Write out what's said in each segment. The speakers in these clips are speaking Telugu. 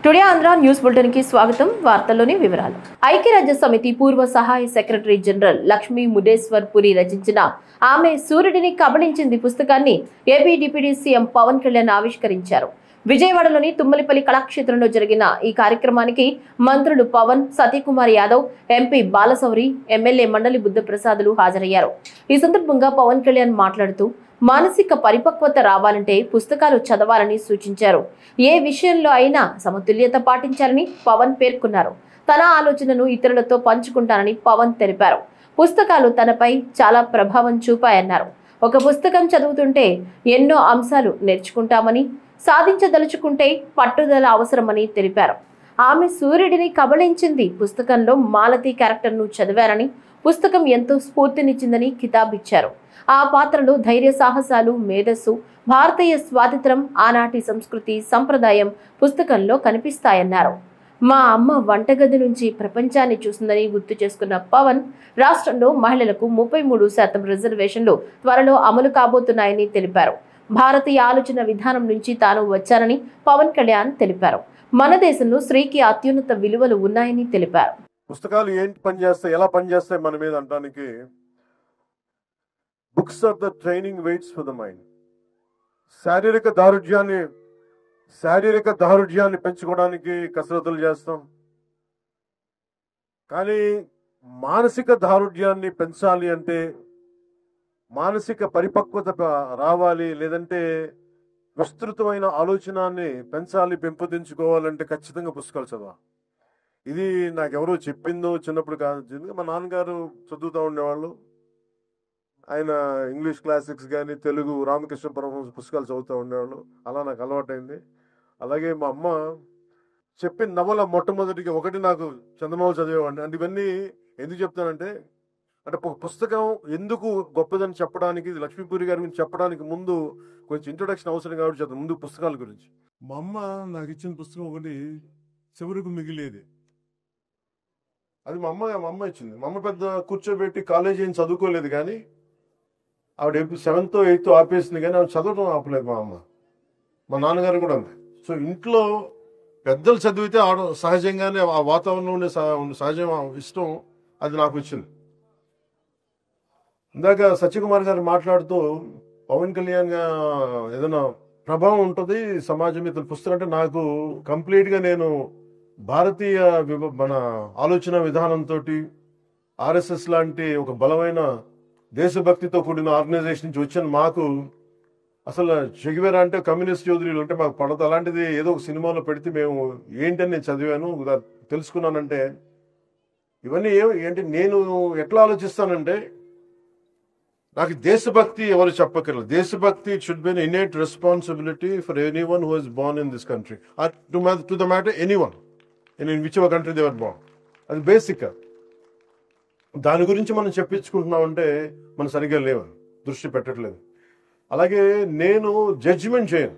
టుడే ఆంధ్ర న్యూస్ బులెటిన్ కి స్వాగతం. వార్తల్లోని వివరాలు. ఐక్యరాజ్య సమితి పూర్వ సహాయ సెక్రటరీ జనరల్ లక్ష్మీ ముడేశ్వర్ పురి రచించిన ఆమె సూర్యుడిని కబళించింది పుస్తకాన్ని AP deputy CM Pawan Kalyan ఆవిష్కరించారు. విజయవాడలోని తుమ్మలపల్లి కళాక్షేత్రంలో జరిగిన ఈ కార్యక్రమానికి మంత్రులు పవన్, సతీకుమార్ యాదవ్, ఎంపీ బాలశౌరి, ఎమ్మెల్యే మండలి బుద్ధప్రసాదులు హాజరయ్యారు. ఈ సందర్భంగా పవన్ కళ్యాణ్ మాట్లాడుతూ మానసిక పరిపక్వత రావాలంటే పుస్తకాలు చదవాలని సూచించారు. ఏ విషయంలో అయినా సమతుల్యత పాటించాలని పవన్ పేర్కొన్నారు. తన ఆలోచనను ఇతరులతో పంచుకుంటానని పవన్ తెలిపారు. పుస్తకాలు తనపై చాలా ప్రభావం చూపాయన్నారు. ఒక పుస్తకం చదువుతుంటే ఎన్నో అంశాలు నేర్చుకుంటామని, సాధించదలుచుకుంటే పట్టుదల అవసరమని తెలిపారు. ఆమె సూర్యుడిని కబళించింది పుస్తకంలో మాలతి క్యారెక్టర్ను చదివారని, పుస్తకం ఎంతో స్ఫూర్తినిచ్చిందని కితాబిచ్చారు. ఆ పాత్రలో ధైర్య సాహసాలు, మేధస్సు, భారతీయ స్వాతంత్రం, ఆనాటి సంస్కృతి, సంప్రదాయం పుస్తకంలో కనిపిస్తాయన్నారు. మా అమ్మ వంటగది నుంచి ప్రపంచాన్ని చూసిందని గుర్తు చేసుకున్న పవన్, రాష్ట్రంలో మహిళలకు 33% రిజర్వేషన్లు త్వరలో అమలు కాబోతున్నాయని తెలిపారు. భారతీయ ఆలోచన విధానం నుంచి తాను వచ్చానని పవన్ కళ్యాణ్ తెలిపారు. మన దేశంలో స్త్రీకి అత్యున్నత విలువలు ఉన్నాయని తెలిపారు. పుస్తకాలు ఏంటి పనిచేస్తాయి, ఎలా పనిచేస్తాయి మన మీద అంటానికి, books are the training weights for the mind. శారీరక దారుఢ్యాన్ని పెంచుకోవడానికి కసరత్తులు చేస్తాం, కానీ మానసిక దారుఢ్యాన్ని పెంచాలి అంటే, మానసిక పరిపక్వత రావాలి, లేదంటే విస్తృతమైన ఆలోచనాన్ని పెంచాలి, పెంపొందించుకోవాలంటే ఖచ్చితంగా పుస్తకాలు చదవాలి. ఇది నాకెవరో చెప్పిందో చిన్నప్పుడు కాదు. మా నాన్నగారు చదువుతూ ఉండేవాళ్ళు. ఆయన ఇంగ్లీష్ క్లాసిక్స్ కానీ, తెలుగు రామకృష్ణ పరమహంస పుస్తకాలు చదువుతూ ఉండేవాళ్ళు. అలా నాకు అలవాటైంది. అలాగే మా అమ్మ చెప్పిన నవల మొట్టమొదటిగా ఒకటి నాకు చందమామ చదివేవాడిని. అంటే ఇవన్నీ ఎందుకు చెప్తానంటే, అంటే పుస్తకం ఎందుకు గొప్పదని చెప్పడానికి, లక్ష్మీపూరి గారి గురించి చెప్పడానికి ముందు కొంచెం ఇంట్రొడక్షన్ అవసరం కాబట్టి చెప్తాను. ముందు పుస్తకాల గురించి. మా అమ్మ నాకు ఇచ్చిన పుస్తకం ఒకటి చివరకు మిగిలేది. అది మా అమ్మ ఇచ్చింది. మా అమ్మ పెద్ద కూర్చోబెట్టి కాలేజీ ఏం చదువుకోలేదు, కానీ ఆవిడ 7th 8th ఆపేసింది, కానీ ఆవిడ చదవడం ఆపలేదు మా అమ్మ. మా నాన్నగారు కూడా అంతే. సో ఇంట్లో పెద్దలు చదివితే సహజంగానే ఆ వాతావరణం ఉండే సహజం ఇష్టం, అది నాకు వచ్చింది. ఇందాక సత్యకుమార్ గారు మాట్లాడుతూ పవన్ కళ్యాణ్ ఏదైనా ప్రభావం ఉంటుంది సమాజం మీద పుస్తకం అంటే, నాకు కంప్లీట్గా నేను భారతీయ మన ఆలోచన విధానంతో, ఆర్ఎస్ఎస్ లాంటి ఒక బలమైన దేశభక్తితో కూడిన ఆర్గనైజేషన్ నుంచి వచ్చాను. మాకు అసలు చెగివేరా అంటే కమ్యూనిస్ట్ చౌదరీలు అంటే మాకు పడదు. అలాంటిది ఏదో ఒక సినిమాలో పెడితే మేము ఏంటని నేను చదివాను, తెలుసుకున్నానంటే, ఇవన్నీ ఏంటి నేను ఎట్లా ఆలోచిస్తానంటే, నాకు దేశభక్తి ఎవరు చెప్పక్కర్లేదు. దేశభక్తి should be an innate responsibility for anyone who has born in this country, to the matter anyone in which ever country they were born. అది బేసిక్. దాని గురించి మనం చెప్పించుకుంటున్నామంటే మనం సరిగ్గా లేవని దృష్టి పెట్టట్లేదు. అలాగే నేను జడ్జిమెంట్ చేయను,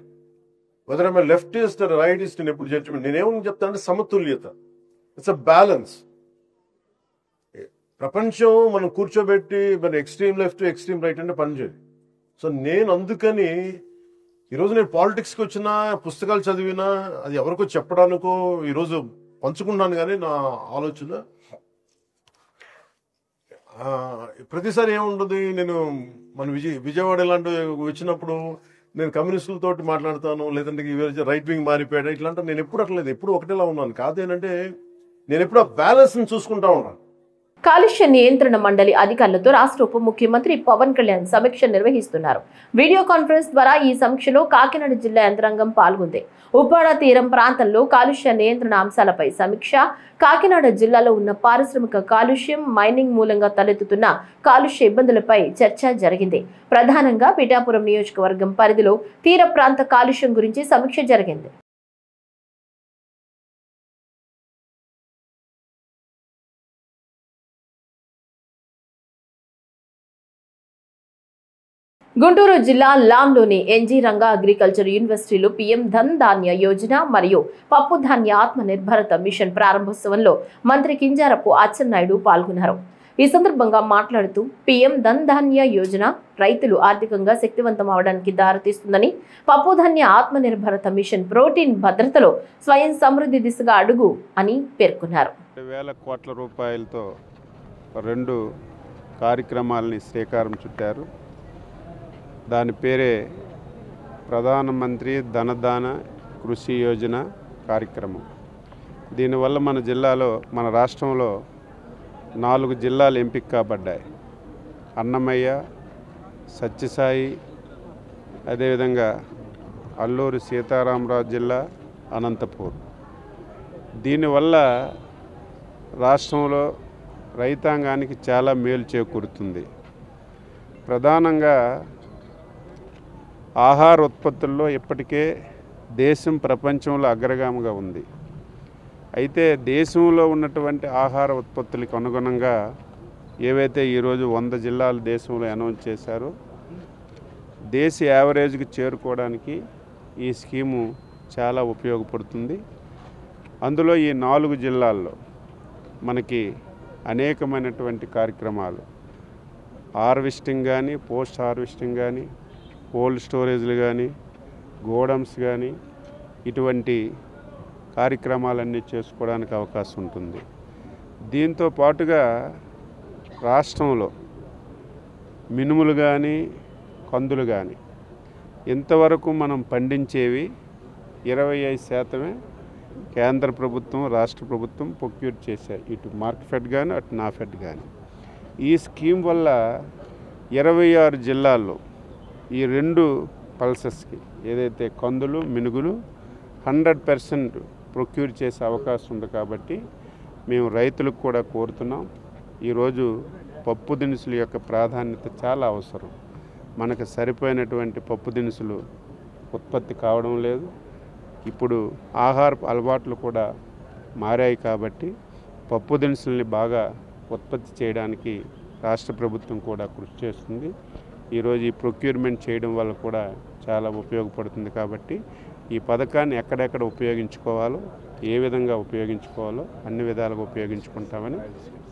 whether I'm leftist or rightist. నేను ఎప్పుడు జడ్జిమెంట్, నేనేమని చెప్తానంటే సమతుల్యత, ఇట్స్ అ బ్యాలెన్స్. ప్రపంచం మనం కూర్చోబెట్టి మన ఎక్స్ట్రీమ్ లెఫ్ట్ ఎక్స్ట్రీమ్ రైట్ అంటే పనిచేయదు. సో నేను అందుకని ఈరోజు నేను పాలిటిక్స్కి వచ్చినా, పుస్తకాలు చదివినా, అది ఎవరికో చెప్పడానికో ఈరోజు పంచుకున్నాను. కానీ నా ఆలోచన ప్రతిసారి ఏముంటుంది, నేను మన విజయవాడ ఇలాంటి వచ్చినప్పుడు నేను కమ్యూనిస్టులతో మాట్లాడతాను, లేదంటే రైట్ వింగ్ మారిపోయాడు ఇట్లాంటి. నేను ఎప్పుడు అట్లేదు, ఎప్పుడు ఒకటేలా ఉన్నాను. కాదేనంటే నేను ఎప్పుడు ఆ బ్యాలెన్స్ చూసుకుంటా ఉన్నాను. కాలుష్య నియంత్రణ మండలి అధికారులతో రాష్ట్ర ఉప ముఖ్యమంత్రి పవన్ కళ్యాణ్ సమీక్ష నిర్వహిస్తున్నారు. వీడియో కాన్ఫరెన్స్ ద్వారా ఈ సమీక్షలో కాకినాడ జిల్లా యంత్రాంగం పాల్గొంది. ఉప్పాడ తీరం ప్రాంతంలో కాలుష్య నియంత్రణ అంశాలపై సమీక్ష, కాకినాడ జిల్లాలో ఉన్న పారిశ్రామిక కాలుష్యం, మైనింగ్ మూలంగా తలెత్తుతున్న కాలుష్య ఇబ్బందులపై చర్చ జరిగింది. ప్రధానంగా పిఠాపురం నియోజకవర్గం పరిధిలో తీర ప్రాంత కాలుష్యం గురించి సమీక్ష జరిగింది. గుంటూరు జిల్లా లాంలోని ఎన్జీ రంగా అగ్రికల్చర్ యూనివర్సిటీలో పీఎం ధన్ ధాన్య యోజన మరియు పప్పు ధాన్య ఆత్మ నిర్భరత మిషన్ ప్రారంభోత్సవంలో మంత్రి కింజారపు అచ్చెన్నాయుడు పాల్గొన్నారు. ఈ సందర్భంగా మాట్లాడుతూ పీఎం ధన్ ధాన్య యోజన రైతులు ఆర్థికంగా శక్తివంతం అవడానికి దారితీస్తుందని, పప్పుధాన్య ఆత్మనిర్భరత మిషన్ ప్రోటీన్ భద్రతలో స్వయం సమృద్ధి దిశగా అడుగు అని పేర్కొన్నారు. 2,000 కోట్ల రూపాయలతో 2 కార్యక్రమాలని శ్రీకారం చుట్టారు. దాని పేరే ప్రధానమంత్రి ధనధాన కృషి యోజన కార్యక్రమం. దీనివల్ల మన జిల్లాలో, మన రాష్ట్రంలో 4 జిల్లాలు ఎంపిక కాబడ్డాయి. అన్నమయ్య, సత్యసాయి, అదేవిధంగా అల్లూరి సీతారామరాజు జిల్లా, అనంతపూర్. దీనివల్ల రాష్ట్రంలో రైతాంగానికి చాలా మేలు చేకూరుతుంది. ప్రధానంగా ఆహార ఉత్పత్తుల్లో ఇప్పటికే దేశం ప్రపంచంలో అగ్రగామిగా ఉంది. అయితే దేశంలో ఉన్నటువంటి ఆహార ఉత్పత్తులకు అనుగుణంగా ఏవైతే ఈరోజు 100 జిల్లాలు దేశంలో అనౌన్స్ చేశారో, దేశ యావరేజ్కి చేరుకోవడానికి ఈ స్కీము చాలా ఉపయోగపడుతుంది. అందులో ఈ 4 జిల్లాల్లో మనకి అనేకమైనటువంటి కార్యక్రమాలు, హార్వెస్టింగ్ కానీ, పోస్ట్ హార్వెస్టింగ్ కానీ, కోల్డ్ స్టోరేజ్లు కానీ, గోడమ్స్ కానీ, ఇటువంటి కార్యక్రమాలన్నీ చేసుకోవడానికి అవకాశం ఉంటుంది. దీంతో పాటుగా రాష్ట్రంలో మినుములు కానీ, కందులు కానీ ఇంతవరకు మనం పండించేవి 25% కేంద్ర ప్రభుత్వం, రాష్ట్ర ప్రభుత్వం ప్రొక్యూర్ చేశాయి. ఇటు మార్కెట్ కానీ, అటు నాఫెడ్ కానీ. ఈ స్కీమ్ వల్ల 26 జిల్లాల్లో ఈ 2 పల్సెస్కి ఏదైతే కందులు, మినుగులు 100% ప్రొక్యూర్ చేసే అవకాశం ఉంది. కాబట్టి మేము రైతులకు కూడా కోరుతున్నాం, ఈరోజు పప్పు దినుసుల యొక్క ప్రాధాన్యత చాలా అవసరం. మనకు సరిపోయినటువంటి పప్పు దినుసులు ఉత్పత్తి కావడం లేదు. ఇప్పుడు ఆహార అలవాట్లు కూడా మారాయి. కాబట్టి పప్పు దినుసుల్ని బాగా ఉత్పత్తి చేయడానికి రాష్ట్ర ప్రభుత్వం కూడా కృషి చేస్తుంది. ఈరోజు ఈ ప్రొక్యూర్మెంట్ చేయడం వల్ల కూడా చాలా ఉపయోగపడుతుంది. కాబట్టి ఈ పథకాన్ని ఎక్కడెక్కడ ఉపయోగించుకోవాలో, ఏ విధంగా ఉపయోగించుకోవాలో అన్ని విధాలుగా ఉపయోగించుకుంటామని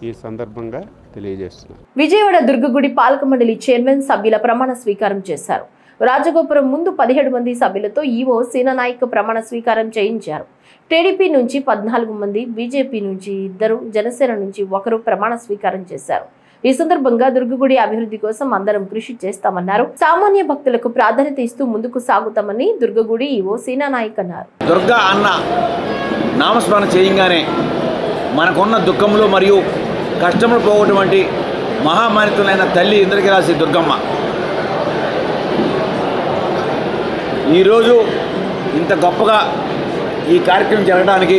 ఈ సందర్భంగా తెలియజేస్తున్నాను. విజయవాడ దుర్గగుడి పాలక మండలి చైర్మన్ సభ్యుల ప్రమాణ స్వీకారం చేశారు. రాజగోపురం ముందు 17 మంది సభ్యులతో ఈవో సీనానాయక్ ప్రమాణ స్వీకారం చేయించారు. టీడీపీ నుంచి 14 మంది, బీజేపీ నుంచి 2, జనసేన నుంచి 1 ప్రమాణ స్వీకారం చేశారు. ఈ సందర్భంగా దుర్గగుడి అభివృద్ధి కోసం అందరం కృషి చేస్తామన్నారు. సామాన్య భక్తులకు ప్రాధాన్యత ఇస్తూ ముందుకు సాగుతామని దుర్గగుడి ఈవో సీనానాయక్ అన్నారు. దుర్గా అన్న నామస్మరణ చేయంగానే మనకున్న దుఃఖములు మరియు కష్టములు పోగొటువంటి మహామానితులైన తల్లి ఇంద్రకీలాద్రి దుర్గమ్మ ఈరోజు ఇంత గొప్పగా ఈ కార్యక్రమం జరగడానికి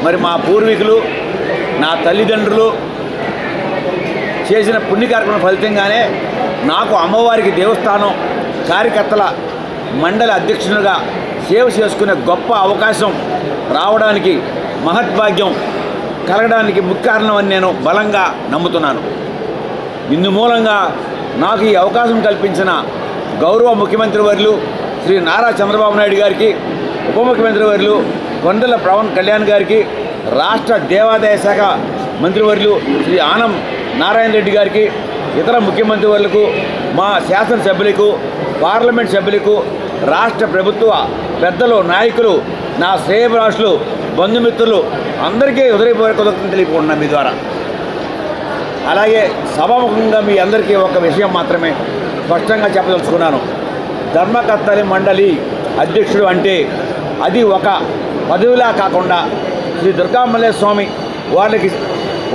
మరి మా పూర్వీకులు, నా తల్లిదండ్రులు చేసిన పుణ్య కార్యక్రమం ఫలితంగానే నాకు అమ్మవారికి దేవస్థానం కార్యకర్తల మండలి అధ్యక్షునిగా సేవ చేసుకునే గొప్ప అవకాశం రావడానికి, మహద్భాగ్యం కలగడానికి ముఖ్య కారణం అని నేను బలంగా నమ్ముతున్నాను. ఇందు మూలంగా నాకు ఈ అవకాశం కల్పించిన గౌరవ ముఖ్యమంత్రి వర్యులు శ్రీ నారా చంద్రబాబు నాయుడు గారికి, ఉప ముఖ్యమంత్రి వర్యులు కొండల పవన్ కళ్యాణ్ గారికి, రాష్ట్ర దేవాదాయ శాఖ మంత్రివర్యులు శ్రీ ఆనం నారాయణ రెడ్డి గారికి, ఇతర ముఖ్యమంత్రి వర్యులకు, మా శాసనసభ్యులకు, పార్లమెంట్ సభ్యులకు, రాష్ట్ర ప్రభుత్వ పెద్దలు, నాయకులు, నా శ్రేయభిలాషులు, బంధుమిత్రులు అందరికీ హృదయపూర్వక కృతజ్ఞతలు తెలుపుకుంటున్నాను మీ ద్వారా. అలాగే సభాముఖంగా మీ అందరికీ ఒక విషయం మాత్రమే స్పష్టంగా చెప్పదలుచుకున్నాను. ధర్మకర్తలి మండలి అధ్యక్షుడు అంటే అది ఒక పదవిలా కాకుండా శ్రీ దుర్గామల్లేశ్వర స్వామి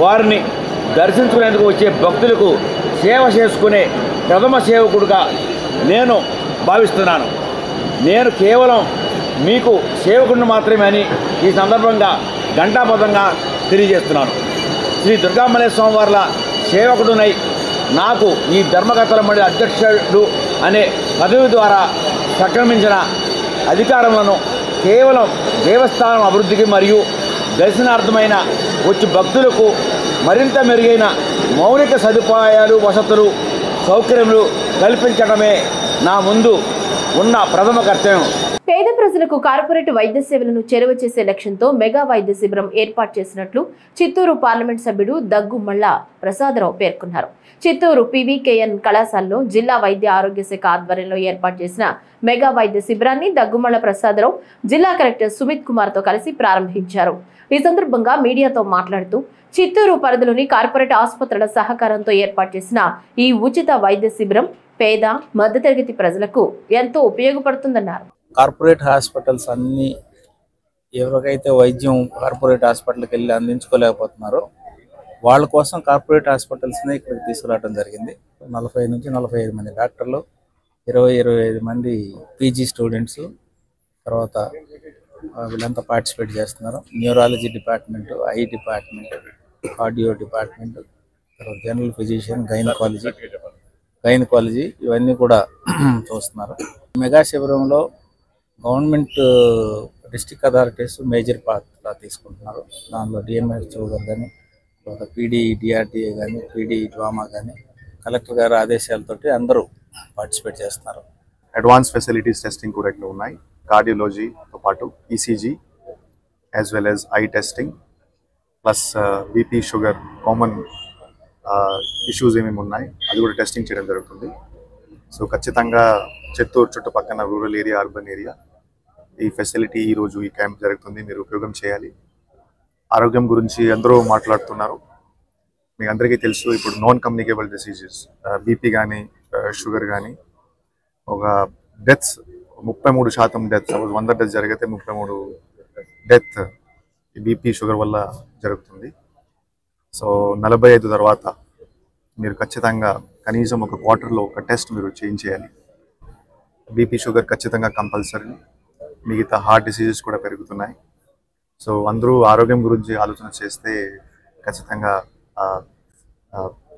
వారిని దర్శించుకునేందుకు వచ్చే భక్తులకు సేవ చేసుకునే ప్రథమ సేవకుడుగా నేను భావిస్తున్నాను. నేను కేవలం మీకు సేవకుడిని మాత్రమే అని ఈ సందర్భంగా ఘంటాపథంగా తెలియజేస్తున్నాను. శ్రీ దుర్గామల్లేశ్వర స్వామి వార్ల సేవకుడునై నాకు ఈ ధర్మకర్తల మండలి అధ్యక్షుడు అనే పదవి ద్వారా సంక్రమించిన అధికారములను కేవలం దేవస్థానం అభివృద్ధికి మరియు దర్శనార్థమైన వచ్చి భక్తులకు మరింత మెరుగైన మౌలిక సదుపాయాలు, వసతులు, సౌకర్యములు కల్పించడమే నా ముందు ఉన్న ప్రథమ కర్తవ్యం. పేద ప్రజలకు కార్పొరేట్ వైద్య సేవలను చేరువ చేసే లక్ష్యంతో మెగా వైద్య శిబిరం ఏర్పాటు చేసినట్లు చిత్తూరు పార్లమెంట్ సభ్యుడు దగ్గుమళ్ళ ప్రసాదరావు పేర్కొన్నారు. చిత్తూరు పీవీకేఎన్ కళాశాలలో జిల్లా వైద్య ఆరోగ్య శాఖ ఆధ్వర్యంలో ఏర్పాటు చేసిన మెగా వైద్య శిబిరాన్ని దగ్గుమళ్ళ ప్రసాదరావు జిల్లా కలెక్టర్ సుమిత్ కుమార్ తో కలిసి ప్రారంభించారు. ఈ సందర్భంగా మీడియాతో మాట్లాడుతూ చిత్తూరు పరిధిలోని కార్పొరేట్ ఆసుపత్రుల సహకారంతో ఏర్పాటు చేసిన ఈ ఉచిత వైద్య శిబిరం పేద మధ్యతరగతి ప్రజలకు ఎంతో ఉపయోగపడుతుందన్నారు. కార్పొరేట్ హాస్పిటల్స్ అన్ని ఎవరికైతే వైద్యం కార్పొరేట్ హాస్పిటల్కి వెళ్ళి అందించుకోలేకపోతున్నారో వాళ్ళ కోసం కార్పొరేట్ హాస్పిటల్స్ని ఇక్కడికి తీసుకురావడం జరిగింది. 40 నుంచి 45 మంది డాక్టర్లు, 20-25 మంది పీజీ స్టూడెంట్స్, తర్వాత వీళ్ళంతా పార్టిసిపేట్ చేస్తున్నారు. Neurology department, I department, cardio department, తర్వాత జనరల్ ఫిజిషియన్, గైనకాలజీ ఇవన్నీ కూడా చూస్తున్నారు. మెగా శిబిరంలో గవర్నమెంట్ డిస్ట్రిక్ట్ అథారిటీస్ మేజర్ పాత్ర తీసుకుంటున్నారు. దానిలో డిఎంహెచ్ గారు కానీ, తర్వాత పీడీ డిఆర్డిఏ కానీ, పీడీ డ్రామా కానీ కలెక్టర్ గారి ఆదేశాలతోటి అందరూ పార్టిసిపేట్ చేస్తున్నారు. అడ్వాన్స్ ఫెసిలిటీస్ టెస్టింగ్ కూడా ఇక్కడ ఉన్నాయి. కార్డియాలజీతో పాటు ECG as well as I testing plus BP, sugar, common issues ఏమేమి ఉన్నాయి అది కూడా టెస్టింగ్ చేయడం జరుగుతుంది. సో ఖచ్చితంగా చిత్తూరు చుట్టుపక్కల రూరల్ ఏరియా, అర్బన్ ఏరియా ఈ ఫెసిలిటీ ఈరోజు ఈ క్యాంప్ జరుగుతుంది, మీరు ఉపయోగం చేయాలి. ఆరోగ్యం గురించి అందరూ మాట్లాడుతున్నారు. మీకు అందరికీ తెలుసు, ఇప్పుడు నాన్ కమ్యూనికేబుల్ డిసీజెస్ బీపీ కానీ, షుగర్ కానీ, ఒక డెత్స్ 33% డెత్, 100 డెత్ జరిగితే 33 డెత్ బీపీ, షుగర్ వల్ల జరుగుతుంది. సో 45 తర్వాత మీరు ఖచ్చితంగా కనీసం ఒక క్వార్టర్లో ఒక టెస్ట్ మీరు చేయాలి. బీపీ, షుగర్ ఖచ్చితంగా కంపల్సరీ. మిగతా హార్ట్ డిసీజెస్ కూడా పెరుగుతున్నాయి. సో అందరూ ఆరోగ్యం గురించి ఆలోచన చేస్తే ఖచ్చితంగా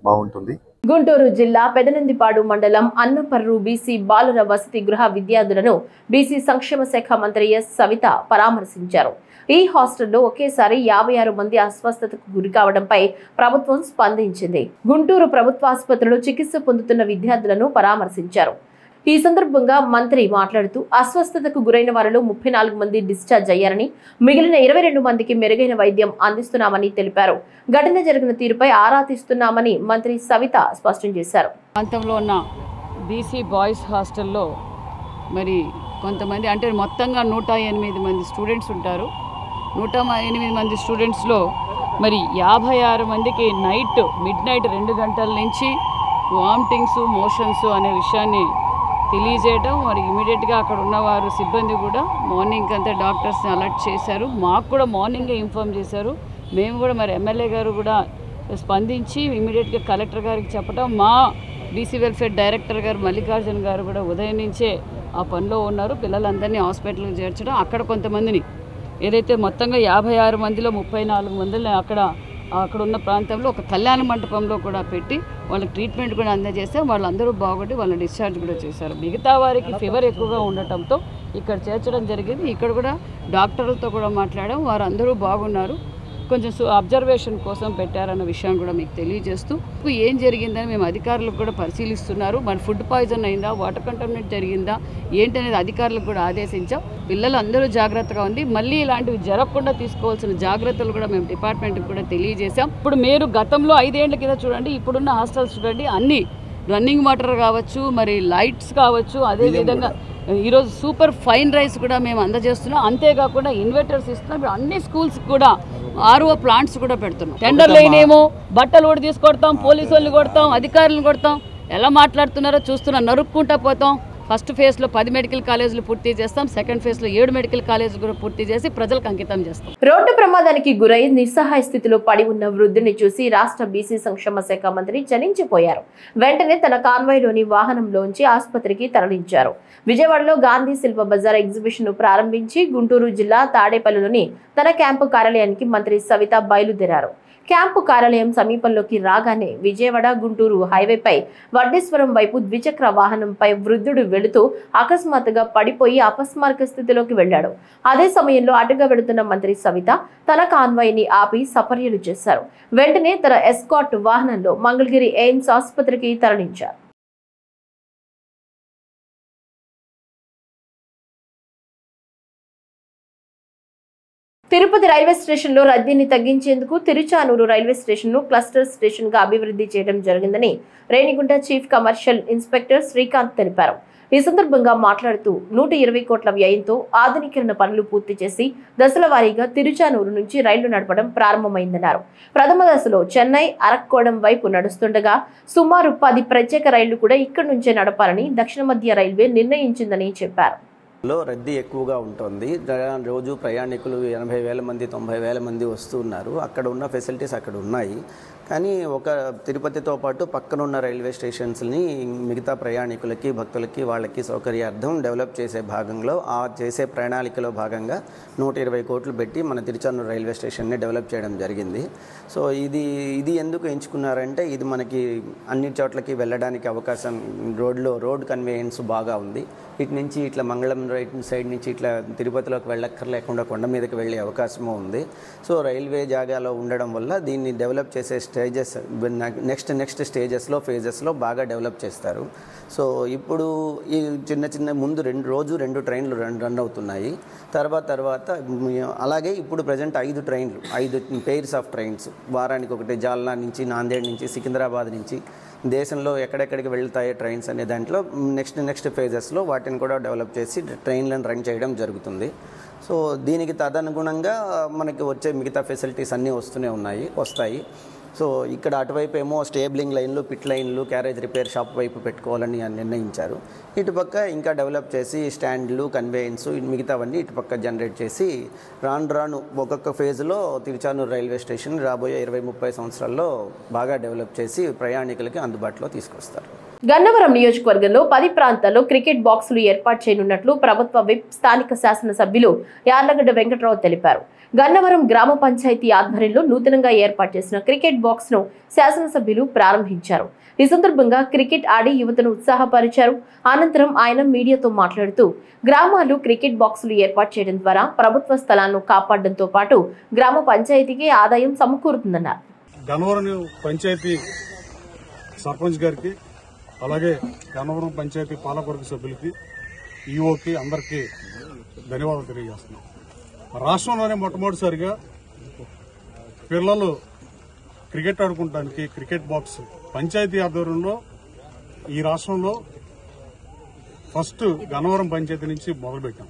బాగుంటుంది. గుంటూరు జిల్లా పెదనందిపాడు మండలం అన్నపర్రు బీసీ బాలుర వసతి గృహ విద్యార్థులను బీసీ సంక్షేమ శాఖ మంత్రి ఎస్ సవిత పరామర్శించారు. ఈ హాస్టల్లో ఒకేసారి 56 మంది అస్వస్థతకు గురి కావడంపై ప్రభుత్వం స్పందించింది. గుంటూరు ప్రభుత్వ ఆసుపత్రిలో చికిత్స పొందుతున్న విద్యార్థులను పరామర్శించారు. ఈ సందర్భంగా మంత్రి మాట్లాడుతూ అస్వస్థతకు గురైన వారిలో 34 మంది డిశ్చార్జ్ అయ్యారని, మిగిలిన 22 మందికి మెరుగైన వైద్యం అందిస్తున్నామని తెలిపారు. ఘటన జరిగిన తీరుపై ఆరా తీస్తున్నామని మంత్రి సవిత స్పష్టం చేశారు. ప్రాంతంలో ఉన్న బీసీ బాయ్స్ హాస్టల్లో మరి కొంతమంది అంటే మొత్తంగా 108 మంది స్టూడెంట్స్ ఉంటారు. 108 మంది స్టూడెంట్స్లో మరి 56 మందికి మిడ్ నైట్ 2 గంటల నుంచి వామిటింగ్స్, మోషన్స్ అనే విషయాన్ని తెలియజేయడం, మరి ఇమీడియట్గా అక్కడ ఉన్నవారు సిబ్బంది కూడా మార్నింగ్ అంతా డాక్టర్స్ని అలర్ట్ చేశారు. మాకు కూడా మార్నింగే ఇన్ఫామ్ చేశారు. మేము కూడా మరి ఎమ్మెల్యే గారు కూడా స్పందించి ఇమీడియట్గా కలెక్టర్ గారికి చెప్పడం, మా బీసీ వెల్ఫేర్ డైరెక్టర్ గారు మల్లికార్జున్ గారు కూడా ఉదయం నుంచే ఆ పనిలో ఉన్నారు. పిల్లలందరినీ హాస్పిటల్కి చేర్చడం, అక్కడ కొంతమందిని ఏదైతే మొత్తంగా 56 మందిలో 34 మందిని అక్కడ ఉన్న ప్రాంతంలో ఒక కళ్యాణ మండపంలో కూడా పెట్టి వాళ్ళకి ట్రీట్మెంట్ కూడా అందజేస్తే వాళ్ళందరూ బాగుండి వాళ్ళని డిశ్చార్జ్ కూడా చేశారు. మిగతా వారికి ఫీవర్ ఎక్కువగా ఉండటంతో ఇక్కడ చేర్చడం జరిగింది. ఇక్కడ కూడా డాక్టర్లతో కూడా మాట్లాడాం, వారు అందరూ బాగున్నారు. కొంచెం అబ్జర్వేషన్ కోసం పెట్టారన్న విషయం కూడా మీకు తెలియజేస్తూ ఏం జరిగిందని మేము అధికారులకు కూడా పరిశీలిస్తున్నారు. మరి ఫుడ్ పాయిజన్ అయిందా, వాటర్ కంటామినేట్ జరిగిందా ఏంటనేది అధికారులకు కూడా ఆదేశించాం. పిల్లలు అందరూ జాగ్రత్తగా ఉంది. మళ్ళీ ఇలాంటివి జరగకుండా తీసుకోవాల్సిన జాగ్రత్తలు కూడా మేము డిపార్ట్మెంట్కి కూడా తెలియజేశాం. ఇప్పుడు మీరు గతంలో 5 ఏళ్ల కింద చూడండి, ఇప్పుడున్న హాస్టల్స్ చూడండి, అన్ని రన్నింగ్ వాటర్ కావచ్చు, మరి లైట్స్ కావచ్చు, అదేవిధంగా ఈరోజు సూపర్ ఫైన్ రైస్ కూడా మేము అందజేస్తున్నాం. అంతేకాకుండా ఇన్వర్టర్స్ ఇస్తున్నాం. ఇప్పుడు అన్ని స్కూల్స్ కూడా RO ప్లాంట్స్ కూడా పెడుతున్నాం. టెండర్లు అయినేమో బట్టలు కూడా తీసుకొడతాం, పోలీసు వాళ్ళని కొడతాం, అధికారులను కొడతాం. ఎలా మాట్లాడుతున్నారో చూస్తున్నాం, నరుక్కుంటా పోతాం. ఫస్ట్ ఫేజ్లో 10 మెడికల్ కాలేజీలు పూర్తి చేస్తాం. సెకండ్ ఫేజ్లో 7 మెడికల్ కాలేజీలు కూడా పూర్తి చేసి ప్రజలకు అంకితం చేస్తాం. రోడ్డు ప్రమాదానికి గురై నిస్సహాయ స్థితిలో పడి ఉన్న వృద్ధుని చూసి రాష్ట్ర బీసీ సంక్షేమ శాఖ మంత్రి చలించిపోయారు. వెంటనే తన కాన్వాయ్లోని వాహనంలోంచి ఆసుపత్రికి తరలించారు. విజయవాడలో గాంధీ శిల్ప బజార్ ఎగ్జిబిషన్ ను ప్రారంభించి గుంటూరు జిల్లా తాడేపల్లిలోని తన క్యాంపు కార్యాలయానికి మంత్రి సవిత బయలుదేరారు. క్యాంపు కార్యాలయం సమీపంలోకి రాగానే విజయవాడ గుంటూరు హైవేపై వడ్డేశ్వరం వైపు ద్విచక్ర వాహనంపై వృద్ధుడు వెళుతూ అకస్మాత్తుగా పడిపోయి అపస్మారక స్థితిలోకి వెళ్లాడు. అదే సమయంలో అటుగా వెళుతున్న మంత్రి సవిత తన కాన్వాయ్ని ఆపి సపర్యలు చేశారు. వెంటనే తన ఎస్కాట్ వాహనంలో మంగళగిరి ఎయిమ్స్ ఆసుపత్రికి తరలించారు. తిరుపతి రైల్వే స్టేషన్లో రద్దీని తగ్గించేందుకు తిరుచానూరు రైల్వే స్టేషన్ను క్లస్టర్ స్టేషన్గా అభివృద్ధి చేయడం జరిగిందని Renigunta chief commercial inspector Srikanth తెలిపారు. ఈ సందర్భంగా మాట్లాడుతూ 120 కోట్ల వ్యయంతో ఆధునీకరణ పనులు పూర్తి చేసి దశల వారీగా తిరుచానూరు నుంచి రైళ్లు నడపడం ప్రారంభమైందన్నారు. ప్రథమ దశలో చెన్నై అరక్కోణం వైపు నడుస్తుండగా సుమారు 10 ప్రత్యేక రైళ్లు కూడా ఇక్కడి నుంచే నడపాలని దక్షిణ మధ్య రైల్వే నిర్ణయించిందని చెప్పారు. రద్దీ ఎక్కువగా ఉంటుంది. రోజు ప్రయాణికులు 80,000 మంది 90,000 మంది వస్తున్నారు. అక్కడ ఉన్న ఫెసిలిటీస్ అక్కడ ఉన్నాయి. కానీ ఒక తిరుపతితో పాటు పక్కనున్న రైల్వే స్టేషన్స్ని మిగతా ప్రయాణికులకి భక్తులకి వాళ్ళకి సౌకర్యార్థం డెవలప్ చేసే భాగంలో ఆ చేసే ప్రణాళికలో భాగంగా 120 కోట్లు పెట్టి మన తిరుచానూరు రైల్వే స్టేషన్ని డెవలప్ చేయడం జరిగింది. సో ఇది ఎందుకు ఎంచుకున్నారంటే ఇది మనకి అన్ని చోట్లకి వెళ్ళడానికి అవకాశం, రోడ్ కన్వేయన్స్ బాగా ఉంది. ఇటు నుంచి ఇట్లా మంగళం సైడ్ నుంచి ఇట్లా తిరుపతిలోకి వెళ్ళక్కర్లేకుండా కొండ మీదకి వెళ్ళే అవకాశము ఉంది. సో రైల్వే జాగాలో ఉండడం వల్ల దీన్ని డెవలప్ చేసే స్టేజెస్ నెక్స్ట్ స్టేజెస్లో ఫేజెస్లో బాగా డెవలప్ చేస్తారు. సో ఇప్పుడు ఈ చిన్న ముందు రోజు 2 ట్రైన్లు రన్ అవుతున్నాయి. తర్వాత అలాగే ఇప్పుడు ప్రజెంట్ 5 ట్రైన్లు 5 పెయిర్స్ ఆఫ్ ట్రైన్స్ వారానికి ఒకటి జాల్నా నుంచి, నాందేడ్ నుంచి, సికింద్రాబాద్ నుంచి దేశంలో ఎక్కడెక్కడికి వెళ్తాయి ట్రైన్స్ అనే దాంట్లో నెక్స్ట్ ఫేజెస్లో వాటిని కూడా డెవలప్ చేసి ట్రైన్లను రన్ చేయడం జరుగుతుంది. సో దీనికి తదనుగుణంగా మనకి వచ్చే మిగతా ఫెసిలిటీస్ అన్నీ వస్తాయి. సో ఇక్కడ అటువైపు ఏమో స్టేబులింగ్ లైన్లు, పిట్ లైన్లు, క్యారేజ్ రిపేర్ షాప్ వైపు పెట్టుకోవాలని నిర్ణయించారు. ఇటుపక్క ఇంకా డెవలప్ చేసి స్టాండ్లు, కన్వేయన్స్ మిగతావన్నీ ఇటుపక్క జనరేట్ చేసి రాను ఒక్కొక్క ఫేజ్లో తిరుచానూరు రైల్వే స్టేషన్ రాబోయే 20-30 సంవత్సరాల్లో బాగా డెవలప్ చేసి ప్రయాణికులకి అందుబాటులో తీసుకొస్తారు. గన్నవరం నియోజకవర్గంలో 10 ప్రాంతాల్లో క్రికెట్ బాక్సులు ఏర్పాటు చేయనున్నట్లు ప్రభుత్వ విప్ స్థానిక శాసనసభ్యులు యార్లగడ్డ వెంకట్రావు తెలిపారు. గన్నవరం గ్రామ పంచాయతీ ఆధ్వర్యంలో నూతనంగా ఏర్పాటు చేసిన క్రికెట్ బాక్స్ ను శాసనసభ్యులు ప్రారంభించారు. ఈ సందర్భంగా క్రికెట్ ఆడి యువతను ఉత్సాహపరిచారు. అనంతరం ఆయన మీడియాతో మాట్లాడుతూ గ్రామాల్లో క్రికెట్ బాక్సులు ఏర్పాటు చేయడం ద్వారా ప్రభుత్వ స్థలాలను కాపాడడంతో పాటు గ్రామ పంచాయతీకి ఆదాయం సమకూరుతుందన్నారు. గన్నవరం పంచాయతీ సర్పంచ్ గారికి, అలాగే గన్నవరం పంచాయతీ పాలకవర్గ సభ్యులకి, ఈఓకి అందరికీ ధన్యవాదాలు తెలియజేస్తున్నాం. రాష్ట్రంలోనే మొట్టమొదటిసారిగా పిల్లలు క్రికెట్ ఆడుకోవడానికి క్రికెట్ బాక్స్ పంచాయతీ ఆధ్వర్యంలో ఈ రాష్ట్రంలో ఫస్ట్ గన్నవరం పంచాయతీ నుంచి మొదలుపెట్టాం.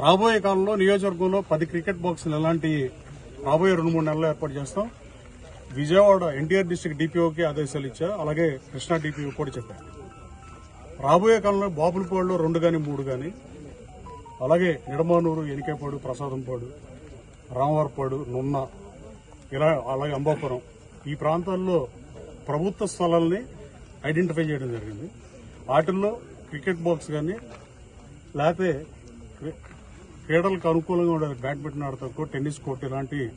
రాబోయే కాలంలో నియోజకవర్గంలో 10 క్రికెట్ బాక్సులు ఇలాంటి రాబోయే 2-3 నెలల్లో ఏర్పాటు చేస్తాం. విజయవాడ ఎన్టీఆర్ డిస్ట్రిక్ట్ డిపిఓకి ఆదేశాలు ఇచ్చా, అలాగే కృష్ణా డిపిఓ కూడా చెప్పారు. రాబోయే కాలంలో బాపులపాడులో 2 కానీ 3 కానీ, అలాగే నిడమానూరు, ఎనికేపాడు, ప్రసాదంపాడు, రామవారపాడు, నున్న, అలాగే అంబాపురం ఈ ప్రాంతాల్లో ప్రభుత్వ స్థలాల్ని ఐడెంటిఫై చేయడం జరిగింది. వాటిల్లో క్రికెట్ బాక్స్ కానీ లేకపోతే క్రీడలకు అనుకూలంగా ఉండే బ్యాడ్మింటన్ ఆడతాకో, టెన్నిస్ కోర్ట్ ఇలాంటివి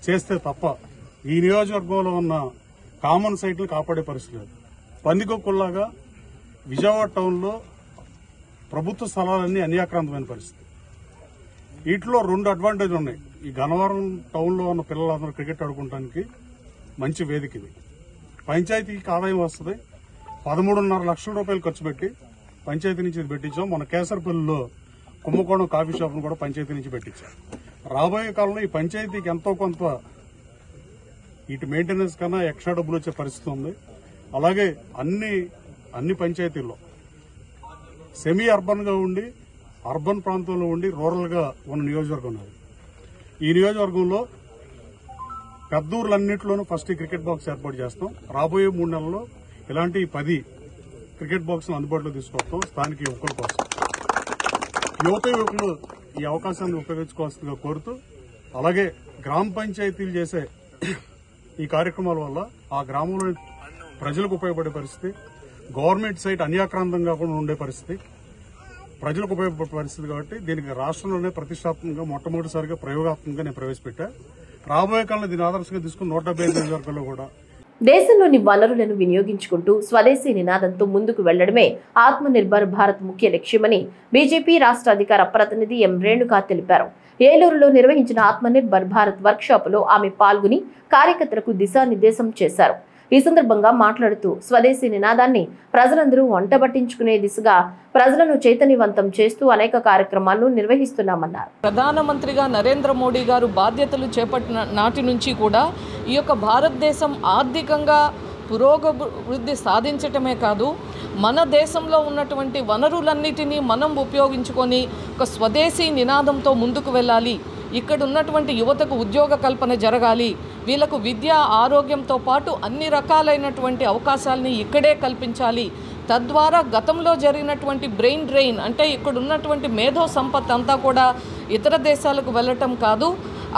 చేస్తే తప్ప ఈ నియోజకవర్గంలో ఉన్న కామన్ సైట్లు కాపాడే పరిస్థితి లేదు. పందికొక్కుల్లాగా విజయవాడ టౌన్లో ప్రభుత్వ స్థలాలన్నీ అన్యాక్రాంతమైన పరిస్థితి. వీటిలో 2 అడ్వాంటేజ్లు ఉన్నాయి. ఈ గన్నవరం టౌన్లో ఉన్న పిల్లలందరూ క్రికెట్ ఆడుకోవడానికి మంచి వేదిక ఇది. పంచాయతీకి ఆదాయం వస్తుంది. 13.5 లక్షల రూపాయలు ఖర్చు పెట్టి పంచాయతీ నుంచి పెట్టించాం. మన కేసరపల్లిలో కుంభకోణం కాఫీ షాప్ను కూడా పంచాయతీ నుంచి పెట్టించాం. రాబోయే కాలంలో ఈ పంచాయతీకి ఎంతో కొంత ఇటు మెయింటెనెన్స్ కన్నా ఎక్స్ట్రా డబ్బులు వచ్చే పరిస్థితి ఉంది. అలాగే అన్ని పంచాయతీల్లో సెమీ అర్బన్ గా ఉండి, అర్బన్ ప్రాంతంలో ఉండి, రూరల్ గా ఉన్న నియోజకవర్గం ఉన్నది. ఈ నియోజకవర్గంలో పెద్ద ఊర్లన్నింటిలోనూ ఫస్ట్ క్రికెట్ బాక్స్ ఏర్పాటు చేస్తాం. రాబోయే 3 నెలల్లో ఇలాంటి 10 క్రికెట్ బాక్స్ అందుబాటులో తీసుకొస్తాం స్థానిక యువకుల కోసం. యువకులు ఈ అవకాశాన్ని ఉపయోగించుకోవాల్సిందిగా కోరుతూ, అలాగే గ్రామ పంచాయతీలు చేసే ఈ కార్యక్రమాల వల్ల ఆ గ్రామంలో ప్రజలకు ఉపయోగపడే పరిస్థితి, గవర్నమెంట్ సైట్ అన్యాక్రాంతంగా కూడా ఉండే పరిస్థితి, ప్రజలకు ఉపయోగపడే పరిస్థితి. కాబట్టి దీనికి రాష్ట్రంలోనే ప్రతిష్టాత్మకంగా మొట్టమొదటిసారిగా ప్రయోగాత్మకంగా నేను ప్రవేశపెట్టా. రాబోయే కాలంలో దీని ఆదర్శంగా తీసుకుని 175 నియోజకవర్గాల్లో కూడా దేశంలోని వనరులను వినియోగించుకుంటూ స్వదేశీ నినాదంతో ముందుకు వెళ్లడమే ఆత్మ నిర్భర్ భారత్ ముఖ్య లక్ష్యమని బీజేపీ రాష్ట్ర అధికార ప్రతినిధి ఎం రేణుకా తెలిపారు. ఏలూరులో నిర్వహించిన ఆత్మ నిర్భర్ భారత్ వర్క్ షాప్ లో ఆమె పాల్గొని కార్యకర్తలకు దిశానిర్దేశం చేశారు. ఈ సందర్భంగా మాట్లాడుతూ స్వదేశీ నినాదాన్ని ప్రజలందరూ వంటబట్టించుకునే దిశగా ప్రజలను చైతన్యవంతం చేస్తూ అనేక కార్యక్రమాలను నిర్వహిస్తున్నామన్నారు. ప్రధానమంత్రిగా నరేంద్ర మోడీ గారు బాధ్యతలు చేపట్టిన నాటి నుంచి కూడా ఈ యొక్క భారతదేశం ఆర్థికంగా పురోగతి సాధించటమే కాదు, మన దేశంలో ఉన్నటువంటి వనరులన్నిటినీ మనం ఉపయోగించుకొని ఒక స్వదేశీ నినాదంతో ముందుకు వెళ్ళాలి. ఇక్కడ ఉన్నటువంటి యువతకు ఉద్యోగ కల్పన జరగాలి, వీళ్ళకు విద్య ఆరోగ్యంతో పాటు అన్ని రకాలైనటువంటి అవకాశాలని ఇక్కడే కల్పించాలి. తద్వారా గతంలో జరిగినటువంటి బ్రెయిన్ డ్రెయిన్ అంటే ఇక్కడ ఉన్నటువంటి మేధో సంపత్తి అంతా కూడా ఇతర దేశాలకు వెళ్ళటం కాదు,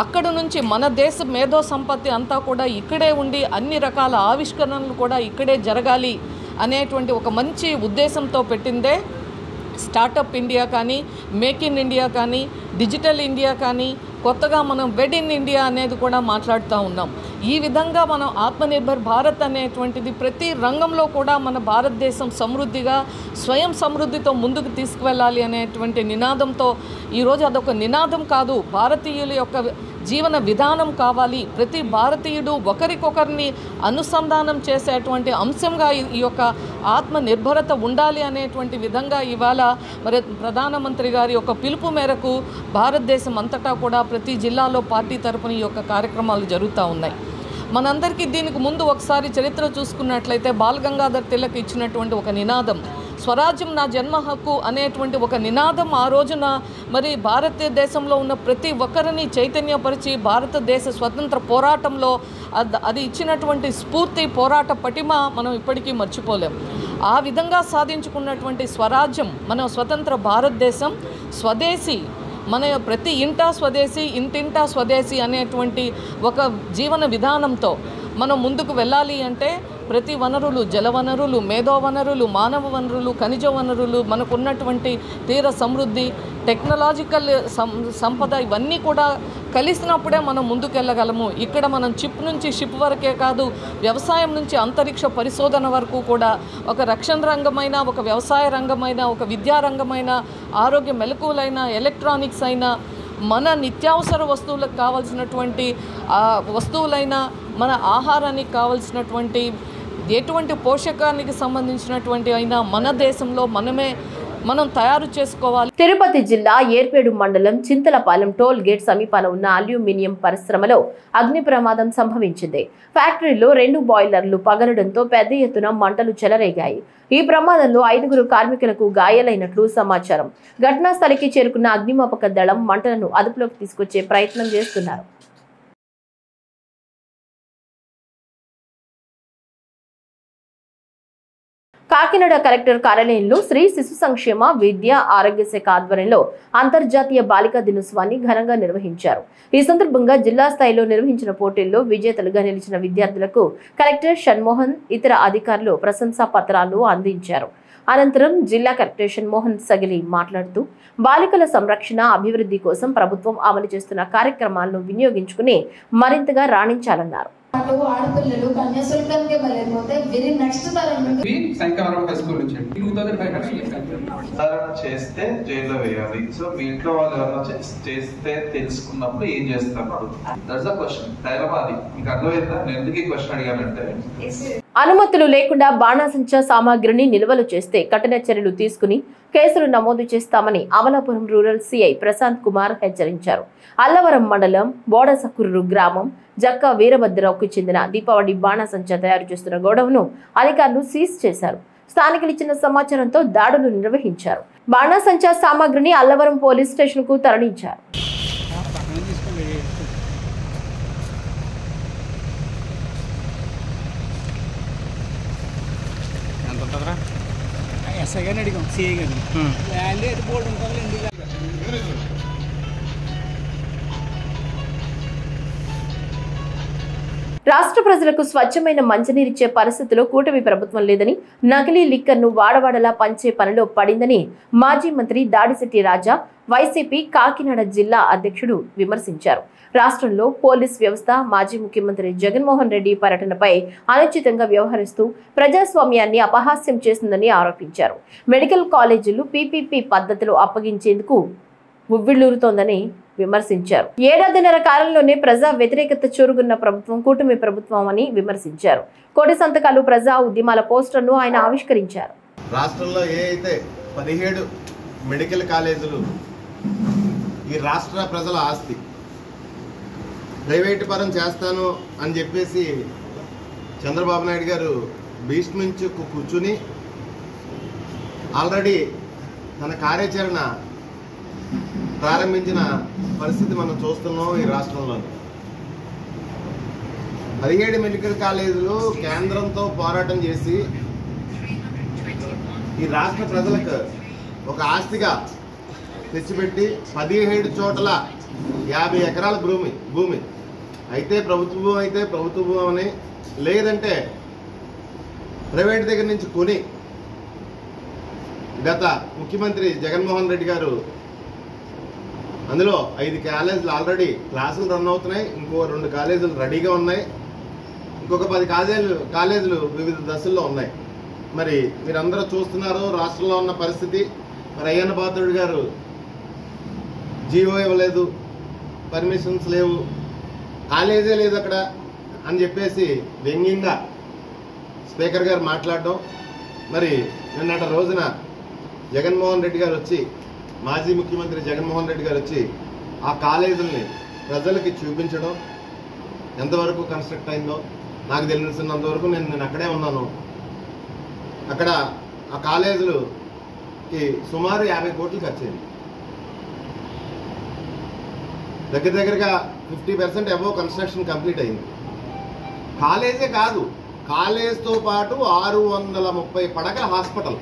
అక్కడ నుంచి మన దేశ మేధో సంపత్తి అంతా కూడా ఇక్కడే ఉండి అన్ని రకాల ఆవిష్కరణలు కూడా ఇక్కడే జరగాలి అనేటువంటి ఒక మంచి ఉద్దేశంతో పెట్టిందే స్టార్టప్ ఇండియా కానీ, మేక్ ఇన్ ఇండియా కానీ, డిజిటల్ ఇండియా కానీ, కొత్తగా మనం వెడ్ ఇన్ ఇండియా అనేది కూడా మాట్లాడుతూ ఉన్నాం. ఈ విధంగా మనం ఆత్మనిర్భర్ భారత్ అనేటువంటిది ప్రతి రంగంలో కూడా మన భారతదేశం సమృద్ధిగా స్వయం సమృద్ధితో ముందుకు తీసుకువెళ్ళాలి అనేటువంటి నినాదంతో ఈరోజు అదొక నినాదం కాదు, భారతీయుల యొక్క జీవన విధానం కావాలి. ప్రతి భారతీయుడు ఒకరికొకరిని అనుసంధానం చేసేటువంటి అంశంగా ఈ యొక్క ఆత్మనిర్భరత ఉండాలి అనేటువంటి విధంగా ఇవాళ మరి ప్రధానమంత్రి గారి యొక్క పిలుపు మేరకు భారతదేశం అంతటా కూడా ప్రతి జిల్లాలో పార్టీ తరపున ఈ యొక్క కార్యక్రమాలు జరుగుతూ ఉన్నాయి. మనందరికీ దీనికి ముందు ఒకసారి చరిత్ర చూసుకున్నట్లయితే బాల్ గంగాధర్ తిలక్ ఇచ్చినటువంటి ఒక నినాదం స్వరాజ్యం నా జన్మ హక్కు అనేటువంటి ఒక నినాదం ఆ రోజున మరి భారతదేశంలో ఉన్న ప్రతి ఒక్కరిని చైతన్యపరిచి భారతదేశ స్వతంత్ర పోరాటంలో అది ఇచ్చినటువంటి స్ఫూర్తి పోరాట పటిమ మనం ఇప్పటికీ మర్చిపోలేం. ఆ విధంగా సాధించుకున్నటువంటి స్వరాజ్యం మన స్వతంత్ర భారతదేశం స్వదేశీ, మన ప్రతి ఇంటా స్వదేశీ ఇంటింటా స్వదేశీ అనేటువంటి ఒక జీవన విధానంతో మనం ముందుకు వెళ్ళాలి అంటే ప్రతి వనరులు, జల వనరులు, మేధో వనరులు, మానవ వనరులు, ఖనిజ వనరులు, మనకున్నటువంటి తీర సమృద్ధి, టెక్నాలజికల్ సంపద ఇవన్నీ కూడా కలిసినప్పుడే మనం ముందుకెళ్ళగలము. ఇక్కడ మనం చిప్ నుంచి షిప్ వరకే కాదు, వ్యవసాయం నుంచి అంతరిక్ష పరిశోధన వరకు కూడా ఒక రక్షణ రంగమైన, ఒక వ్యవసాయ రంగమైన, ఒక విద్యా రంగమైన, ఆరోగ్య మెలకువలైన, ఎలక్ట్రానిక్స్ అయినా, మన నిత్యావసర వస్తువులకు కావాల్సినటువంటి వస్తువులైన, మన ఆహారానికి కావాల్సినటువంటి ఎటువంటి పోషకానికి సంబంధించినటువంటి అయినా మన దేశంలో మనం తయారు చేసుకోవాలి. తిరుపతి జిల్లా ఏర్పేడు మండలం చింతలపాలెం టోల్ గేట్ సమీపాన ఉన్న అల్యూమినియం పరిశ్రమలో అగ్ని ప్రమాదం సంభవించింది. ఫ్యాక్టరీలో 2 బాయిలర్లు పగలడంతో పెద్ద ఎత్తున మంటలు చెలరేగాయి. ఈ ప్రమాదంలో 5 కార్మికులకు గాయాలైనట్లు సమాచారం. ఘటనా స్థలికి చేరుకున్న అగ్నిమాపక దళం మంటలను అదుపులోకి తీసుకొచ్చే ప్రయత్నం చేస్తున్నారు. కాకినాడ కలెక్టర్ కార్యాలయంలో శ్రీ శిశు సంక్షేమ విద్యా ఆరోగ్య శాఖ ఆధ్వర్యంలో అంతర్జాతీయ బాలికా దినోత్సవాన్ని ఘనంగా నిర్వహించారు. ఈ సందర్భంగా జిల్లా స్థాయిలో నిర్వహించిన పోటీల్లో విజేతలుగా నిలిచిన విద్యార్థులకు కలెక్టర్ షణ్మోహన్ ఇతర అధికారులు ప్రశంసా పత్రాలు అందించారు. అనంతరం జిల్లా కలెక్టర్ షణ్మోహన్ సగిలి మాట్లాడుతూ బాలికల సంరక్షణ అభివృద్ధి కోసం ప్రభుత్వం అమలు చేస్తున్న కార్యక్రమాలను వినియోగించుకుని మరింతగా రాణించాలన్నారు. ఆడపిల్లలు కన్యాశుల్కానికి వెళ్ళిపోతే వెరీ నెక్స్ట్ తరం నుండి శంకరరావు హై స్కూల్ నుంచి 2500 చేస్తే జైల్లో వేయాలి. సో మీ ఇంట్లో వాళ్ళు ఎవరైనా చేస్తే తెలుసుకున్నప్పుడు ఏం చేస్తారు? That's the question. డైలమా అది. మీకు అర్థమైందా నేను ఎందుకు ఈ క్వశ్చన్ అడిగానంటే, అనుమతులు లేకుండా బాణాసంచా సామాగ్రిని నిల్వలు చేస్తే కఠిన చర్యలు తీసుకుని కేసులు నమోదు చేస్తామని అమలాపురం రూరల్ సిఐ ప్రశాంత్ కుమార్ హెచ్చరించారు. అల్లవరం మండలం బోడసకుర్రు గ్రామం జక్క వీరభద్రరావుకు చెందిన దీపావళి బాణాసంచా తయారు చేస్తున్న గోడౌన్ను అధికారులు సీజ్ చేశారు. స్థానికులు ఇచ్చిన సమాచారంతో దాడులు నిర్వహించారు. బాణాసంచా సామాగ్రిని అల్లవరం పోలీస్ స్టేషన్ కు తరలించారు. రాష్ట్ర ప్రజలకు స్వచ్ఛమైన మంచినీరిచ్చే పరిస్థితిలో కూటమి ప్రభుత్వం లేదని, నకిలీ లిక్కర్ను వాడవాడలా పంచే పనిలో పడిందని మాజీ మంత్రి దాడిశెట్టి రాజా వైసీపీ కాకినాడ జిల్లా అధ్యక్షుడు విమర్శించారు. రాష్ట్రంలో పోలీస్ వ్యవస్థ మాజీ ముఖ్యమంత్రి జగన్మోహన్ రెడ్డి పర్యటనపై అనుచితంగా వ్యవహరిస్తూ ప్రజాస్వామ్యాన్ని అపహాస్యం చేసిందని ఆరోపించారు. మెడికల్ కాలేజీలు పీపీపీ పద్ధతిలో అప్పగించేందుకు ఉవ్విళ్లూరుతోందని విమర్శించారు. ఏడాదిన్నర కాలంలోనే ప్రజా వ్యతిరేకత చోరుగున్న ప్రభుత్వం కూటమి ప్రభుత్వం అని విమర్శించారు. కోటి సంతకాలు ప్రజా ఉద్యమాల పోస్టర్ను ఆయన ఆవిష్కరించారు. రాష్ట్రంలో ఏ అయితే 17 మెడికల్ కాలేజీలు ఈ రాష్ట్ర ప్రజల ఆస్తి ప్రైవేటు పరం చేస్తాను అని చెప్పేసి చంద్రబాబు నాయుడు గారు భీష్మించి కూర్చుని ఆల్రెడీ తన కార్యాచరణ ప్రారంభించిన పరిస్థితి మనం చూస్తున్నాం. ఈ రాష్ట్రంలో 17 మెడికల్ కాలేజీలు కేంద్రంతో పోరాటం చేసి ఈ రాష్ట్ర ప్రజలకు ఒక ఆస్తిగా తెచ్చిపెట్టి 17 చోట్ల 50 ఎకరాల భూమి అయితే ప్రభుత్వ భూమి అయితే ప్రభుత్వ భూమి అని, లేదంటే ప్రైవేట్ దగ్గర నుంచి కొని గత ముఖ్యమంత్రి జగన్మోహన్ రెడ్డి గారు అందులో 5 కాలేజీలు ఆల్రెడీ క్లాసులు రన్ అవుతున్నాయి, ఇంకో 2 కాలేజీలు రెడీగా ఉన్నాయి, ఇంకొక 10 కాలేజీలు వివిధ దశల్లో ఉన్నాయి. మరి మీరందరూ చూస్తున్నారు రాష్ట్రంలో ఉన్న పరిస్థితి. మరి అయ్యన్న పాత్రుడు గారు జీవో ఇవ్వలేదు, పర్మిషన్స్ లేవు, కాలేజే లేదు అక్కడ అని చెప్పేసి వ్యంగ్యంగా స్పీకర్ గారు మాట్లాడడం. మరి నిన్నటి రోజున జగన్మోహన్ రెడ్డి గారు వచ్చి, మాజీ ముఖ్యమంత్రి జగన్మోహన్ రెడ్డి గారు వచ్చి ఆ కాలేజీలని ప్రజలకి చూపించడం ఎంతవరకు కన్స్ట్రక్ట్ అయిందో నాకు తెలిసినంతవరకు నేను అక్కడే ఉన్నాను. అక్కడ ఆ కాలేజీలకి సుమారు 50 కోట్లు ఖర్చు అయింది. దగ్గరగా 50% అబోవ్ కన్స్ట్రక్షన్ కంప్లీట్ అయింది. కాలేజే కాదు, కాలేజ్తో పాటు 630 పడకల హాస్పిటల్.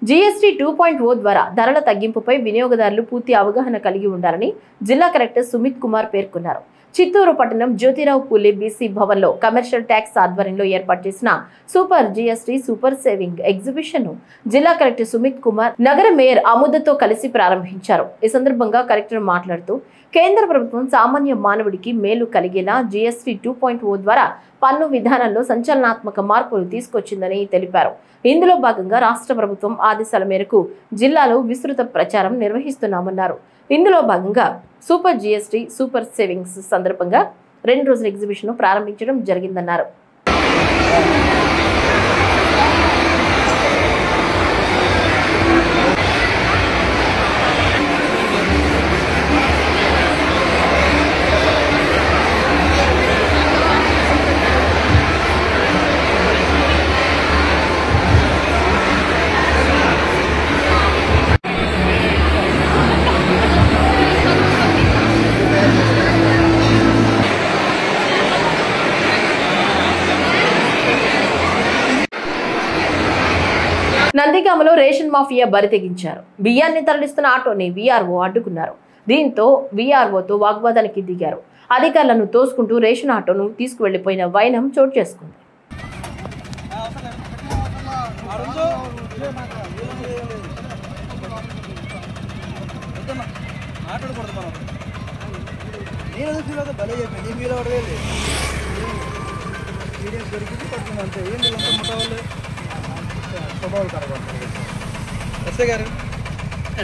జీఎస్టీ 2.0 ద్వారా ధరల తగ్గింపుపై వినియోగదారులు పూర్తి అవగాహన కలిగి ఉండాలని జిల్లా కలెక్టర్ సుమిత్ కుమార్ పేర్కొన్నారు. చిత్తూరు పట్టణం జ్యోతిరావు పూలే బీసీ భవన్లో కమర్షియల్ ట్యాక్స్ ఆధ్వర్యంలో ఏర్పాటు చేసిన super GST super saving exhibition ను జిల్లా కలెక్టర్ సుమిత్ కుమార్ నగర మేయర్ అముదతో కలిసి ప్రారంభించారు. ఈ సందర్భంగా కలెక్టర్ మాట్లాడుతూ కేంద్ర ప్రభుత్వం సామాన్య మానవుడికి మేలు కలిగేలా జీఎస్టీ 2.0 ద్వారా పన్ను విధానంలో సంచలనాత్మక మార్పులు తీసుకొచ్చిందని తెలిపారు. ఇందులో భాగంగా రాష్ట్ర ప్రభుత్వం ఆదేశాల మేరకు జిల్లాలో విస్తృత ప్రచారం నిర్వహిస్తున్నామన్నారు. ఇందులో భాగంగా సూపర్ జీఎస్టీ సూపర్ సేవింగ్స్ సందర్భంగా 2 రోజుల ఎగ్జిబిషన్ ప్రారంభించడం జరిగిందన్నారు. నందిగామలో రేషన్ మాఫియా బరితెగించారు. బియ్యాన్ని తరలిస్తున్న ఆటోని వీఆర్ఓ అడ్డుకున్నారు. దీంతో వీఆర్ఓతో వాగ్వాదానికి దిగారు. అధికారులను తోసుకుంటూ రేషన్ ఆటోను తీసుకువెళ్లిపోయిన వైనం చోటు చేసుకుంది.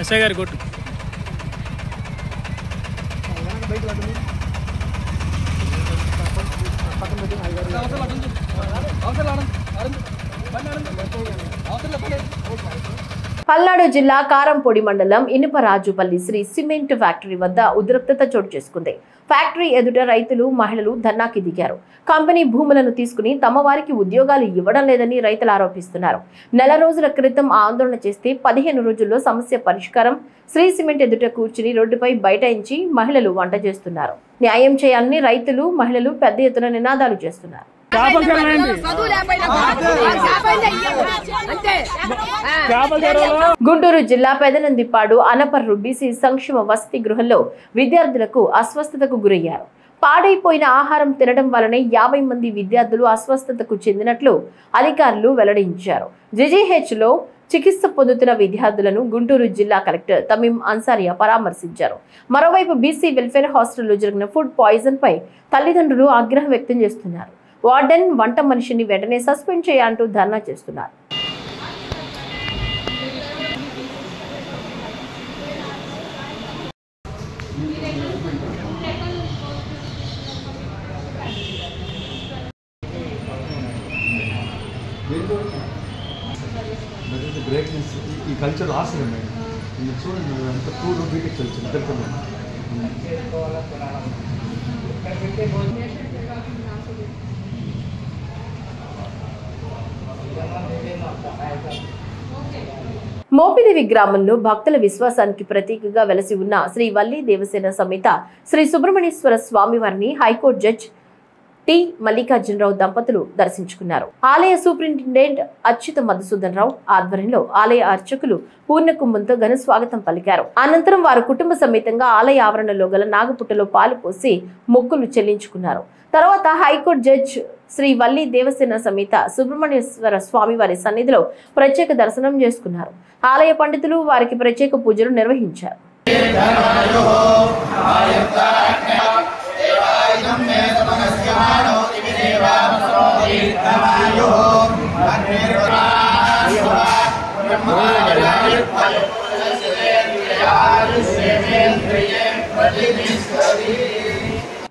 ఎస్ఐ గారు కొట్టు పల్నాడు జిల్లా కారంపొడి మండలం ఇనుపరాజుపల్లి శ్రీ సిమెంట్ ఫ్యాక్టరీ వద్ద ఉద్రిక్తత చోటు చేసుకుంది. ఫ్యాక్టరీ ఎదుట రైతులు మహిళలు ధర్నాకి దిగారు. కంపెనీ భూములను తీసుకుని తమ వారికి ఉద్యోగాలు ఇవ్వడం లేదని రైతులు ఆరోపిస్తున్నారు. నెల రోజుల క్రితం ఆందోళన చేస్తే 15 రోజుల్లో సమస్య పరిష్కారం. శ్రీ సిమెంట్ ఎదుట కూర్చుని రోడ్డుపై బైఠాయించి మహిళలు వంట చేస్తున్నారు. న్యాయం చేయాలని రైతులు మహిళలు పెద్ద ఎత్తున నినాదాలు చేస్తున్నారు. గుంటూరు జిల్లా పెదనందిపాడు అనపర్రు బీసీ సంక్షేమ వసతి గృహంలో విద్యార్థులకు అస్వస్థతకు గురయ్యారు. పాడైపోయిన ఆహారం తినడం వలనే 50 మంది విద్యార్థులు అస్వస్థతకు చెందినట్లు అధికారులు వెల్లడించారు. జీజీహెచ్లో చికిత్స పొందుతున్న విద్యార్థులను గుంటూరు జిల్లా కలెక్టర్ తమీం అన్సారియా పరామర్శించారు. మరోవైపు బీసీ వెల్ఫేర్ హాస్టల్లో జరిగిన ఫుడ్ పాయిజన్ పై తల్లిదండ్రులు ఆగ్రహం వ్యక్తం చేస్తున్నారు. వార్డెన్ వంట మనిషిని వెంటనే సస్పెండ్ చేయాలంటూ ధర్నా చేస్తున్నారు. గ్రేట్నెస్ ఈ కల్చర్ ఆశ్రయం మేడం. మీరు చూడండి అంత పూర్వ బీటెక్ కల్చర్ ఇద్దరితో మోపిదేవి గ్రామంలో భక్తుల విశ్వాసానికి ప్రతీకగా వెలసి ఉన్న శ్రీ వల్లి దేవసేన సమేత శ్రీ సుబ్రహ్మణ్యేశ్వర స్వామివారిని హైకోర్టు జడ్జి టి మల్లికార్జునరావు దంపతులు దర్శించుకున్నారు. ఆలయ సూపరింటెండెంట్ అచ్యుత మధుసూదన్ రావు ఆధ్వర్యంలో ఆలయ అర్చకులు పూర్ణకుంభంతో ఘన స్వాగతం పలికారు. అనంతరం వారు కుటుంబ సమేతంగా ఆలయ ఆవరణలో గల నాగపుట్టలో పాలు పోసి మొక్కులు చెల్లించుకున్నారు. తర్వాత హైకోర్టు జడ్జి శ్రీ వల్లి దేవసేన సమేత సుబ్రహ్మణ్యేశ్వర స్వామివారి సన్నిధిలో ప్రత్యేక దర్శనం చేసుకున్నారు. ఆలయ పండితులు వారికి ప్రత్యేక పూజలు నిర్వహించారు.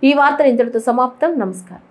ఈ వార్తలు ఇంతటితో సమాప్తం. నమస్కారం.